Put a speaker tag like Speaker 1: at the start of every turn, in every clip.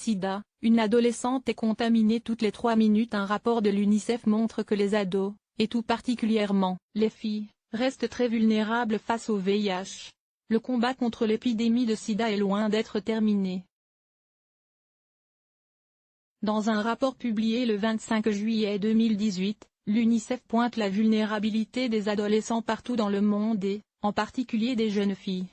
Speaker 1: Sida, une adolescente est contaminée toutes les 3 minutes. Un rapport de l'UNICEF montre que les ados, et tout particulièrement les filles, restent très vulnérables face au VIH. Le combat contre l'épidémie de Sida est loin d'être terminé. Dans un rapport publié le 25 juillet 2018, l'UNICEF pointe la vulnérabilité des adolescents partout dans le monde et, en particulier des jeunes filles.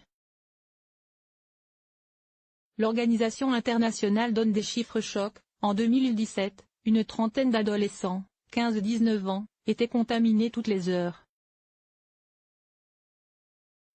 Speaker 1: L'organisation internationale donne des chiffres chocs. En 2017, une trentaine d'adolescents, 15-19 ans, étaient contaminés toutes les heures.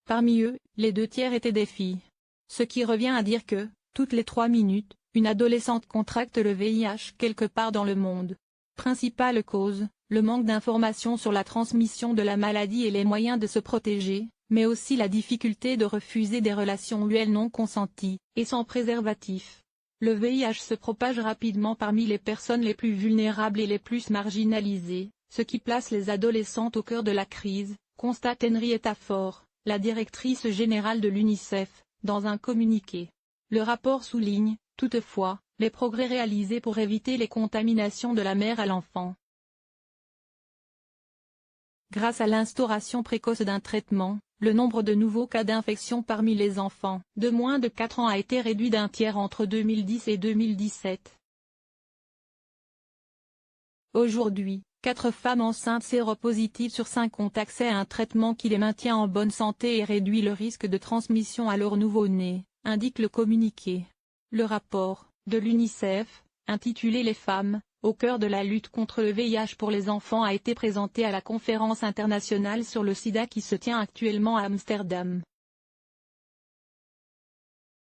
Speaker 1: Parmi eux, les 2 tiers étaient des filles. Ce qui revient à dire que, toutes les 3 minutes, une adolescente contracte le VIH quelque part dans le monde. Principale cause, le manque d'informations sur la transmission de la maladie et les moyens de se protéger, mais aussi la difficulté de refuser des relations sexuelles non consenties, et sans préservatif. Le VIH se propage rapidement parmi les personnes les plus vulnérables et les plus marginalisées, ce qui place les adolescentes au cœur de la crise, constate Henrietta Fore, la directrice générale de l'UNICEF, dans un communiqué. Le rapport souligne, toutefois, les progrès réalisés pour éviter les contaminations de la mère à l'enfant. Grâce à l'instauration précoce d'un traitement, le nombre de nouveaux cas d'infection parmi les enfants de moins de 4 ans a été réduit d'1 tiers entre 2010 et 2017. Aujourd'hui, 4 femmes enceintes séropositives sur 5 ont accès à un traitement qui les maintient en bonne santé et réduit le risque de transmission à leur nouveau-né, indique le communiqué. Le rapport, de l'UNICEF, intitulé « Les femmes, au cœur de la lutte contre le VIH pour les enfants » a été présenté à la conférence internationale sur le sida qui se tient actuellement à Amsterdam.